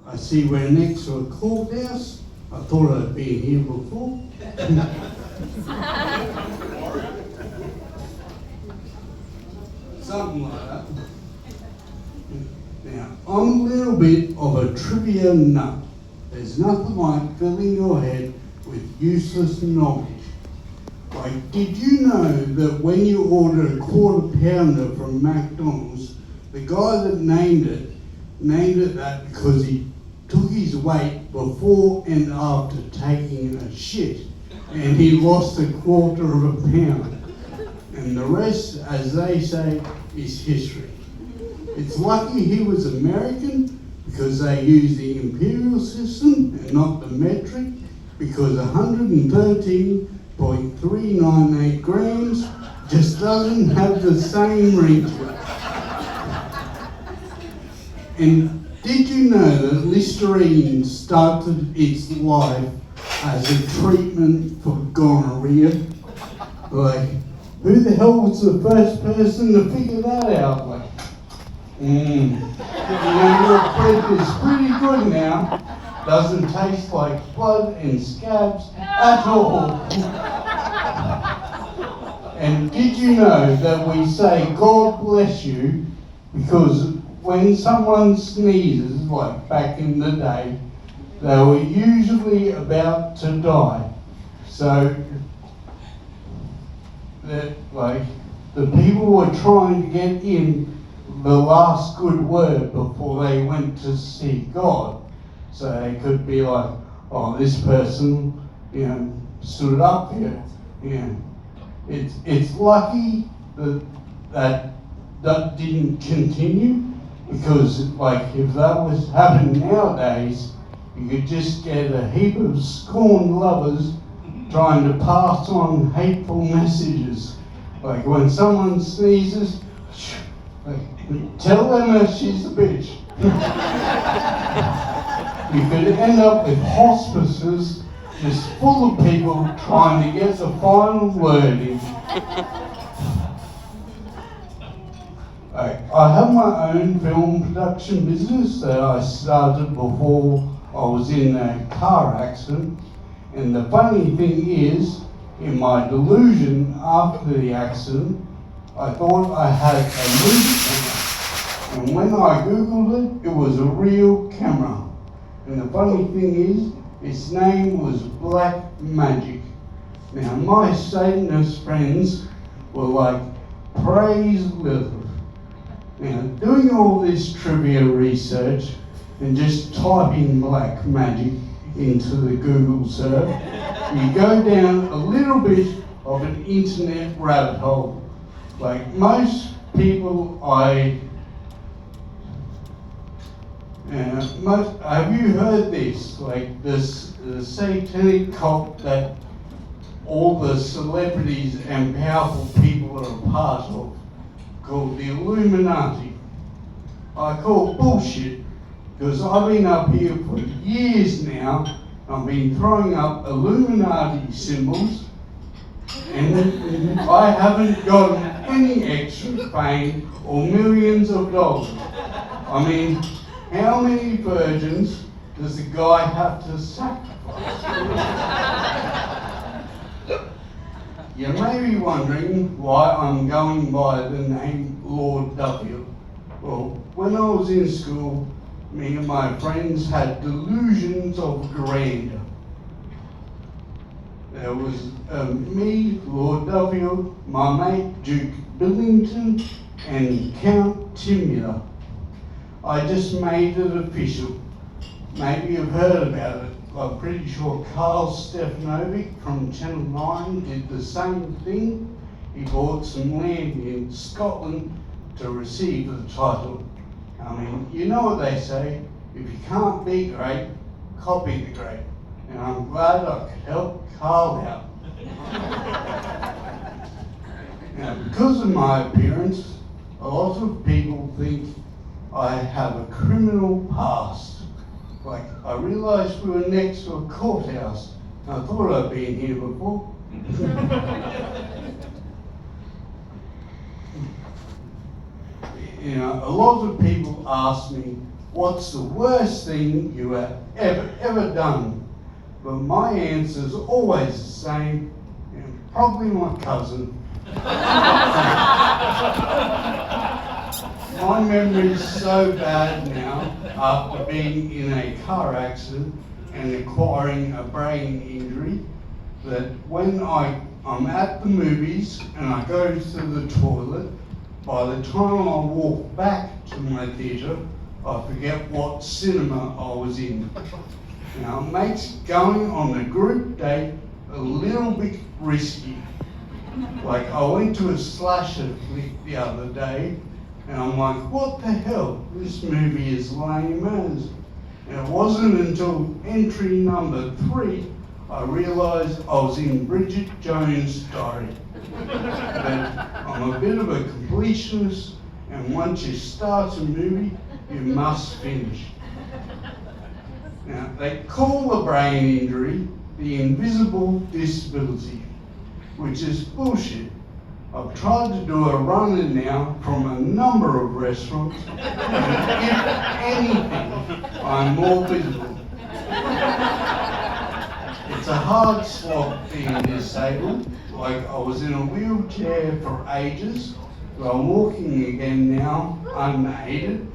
I see we're next to a courthouse. I thought I'd been here before. Something like that. Now, I'm a little bit of a trivia nut. There's nothing like filling your head with useless knowledge. Like, did you know that when you order a quarter pounder from McDonald's, the guy that named it that because he took his weight before and after taking a shit, and he lost a quarter of a pound. And the rest, as they say, is history. It's lucky he was American because they use the imperial system and not the metric, because 113.398 grams just doesn't have the same ring to it. And did you know that Listerine started its life as a treatment for gonorrhea? Like, who the hell was the first person to figure that out? Like, your breath is pretty good now. Doesn't taste like blood and scabs at all. And did you know that we say God bless you because when someone sneezes, like back in the day, they were usually about to die. So that, like, the people were trying to get in the last good word before they went to see God. So they could be like, oh, this person, stood up here. It's lucky that didn't continue, because like if that was happening nowadays, you could just get a heap of scorned lovers trying to pass on hateful messages. Like when someone sneezes, tell them that she's a bitch. You could end up with hospices just full of people trying to get the final word in. I have my own film production business that I started before I was in a car accident. And the funny thing is, in my delusion after the accident, I thought I had a movie camera. And when I Googled it, it was a real camera. And the funny thing is, its name was Black Magic. Now, my Satanist friends were like, praise Lilith. Now, doing all this trivia research and just typing Black Magic into the Google search, you go down a little bit of an internet rabbit hole. Like most people have you heard this? Like the satanic cult that all the celebrities and powerful people are a part of, called the Illuminati. I call bullshit because I've been up here for years now. I've been throwing up Illuminati symbols and I haven't gotten any extra fame or millions of dollars. I mean, how many virgins does the guy have to sacrifice? You may be wondering why I'm going by the name Lord W. Well, when I was in school, me and my friends had delusions of grandeur. There was me, Lord W, my mate Duke Billington, and Count Timula. I just made it official. Maybe you've heard about it. I'm pretty sure Carl Stefanovic from Channel 9 did the same thing. He bought some land in Scotland to receive the title. I mean, you know what they say, if you can't be great, copy the great. And I'm glad I could help Carl out. Now, because of my appearance, a lot of people think I have a criminal past. Like, I realised we were next to a courthouse. I thought I'd been here before. A lot of people ask me, what's the worst thing you have ever done? But my answer's always the same, probably my cousin. My memory's so bad now, after being in a car accident and acquiring a brain injury, that when I'm at the movies and I go to the toilet, by the time I walk back to my theatre, I forget what cinema I was in. Now, it makes going on a group date a little bit risky. Like, I went to a slasher flick the other day, and I'm like, what the hell? This movie is lame as. And it wasn't until entry number 3 I realised I was in Bridget Jones' Diary. But I'm a bit of a completionist, and once you start a movie, you must finish. Now, they call the brain injury the invisible disability, which is bullshit. I've tried to do a run-in now from a number of restaurants, and if anything, I'm more visible. It's a hard slog being disabled. Like, I was in a wheelchair for ages, but I'm walking again now, unaided,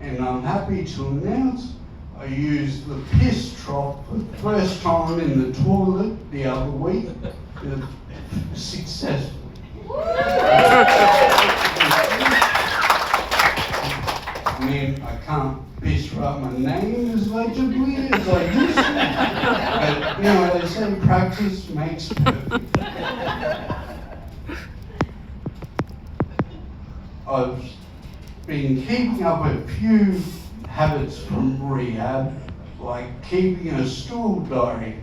and I'm happy to announce I used the piss trough for the first time in the toilet the other week, successfully. I mean, I can't piss write my name as legibly as I used to, but you know, they say practice makes perfect. I've been keeping up a few habits from rehab, like keeping a stool diary.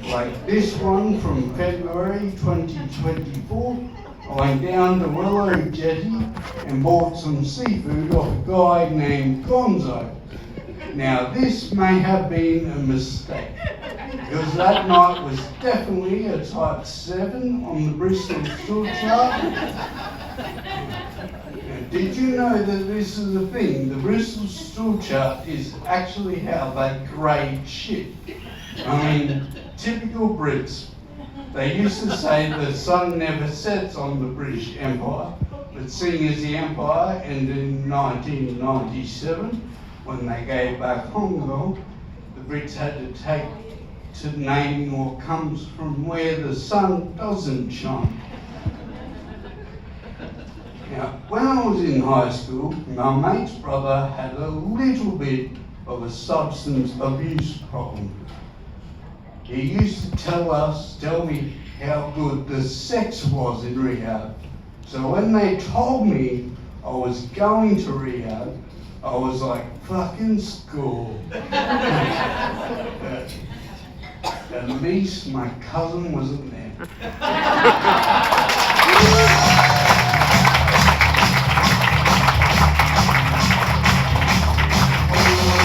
Like this one from February 2024, I went down to Willow Jetty and bought some seafood off a guy named Gonzo. Now this may have been a mistake, because that night was definitely a type 7 on the Bristol stool chart. Did you know that this is a thing? The Bristol stool chart is actually how they grade shit. I mean, typical Brits. They used to say the sun never sets on the British Empire, but seeing as the Empire ended in 1997, when they gave back Hong Kong, the Brits had to take to naming what comes from where the sun doesn't shine. Now, when I was in high school, my mate's brother had a little bit of a substance abuse problem. He used to tell me how good the sex was in rehab. So when they told me I was going to rehab, I was like, fucking school. At least my cousin wasn't there.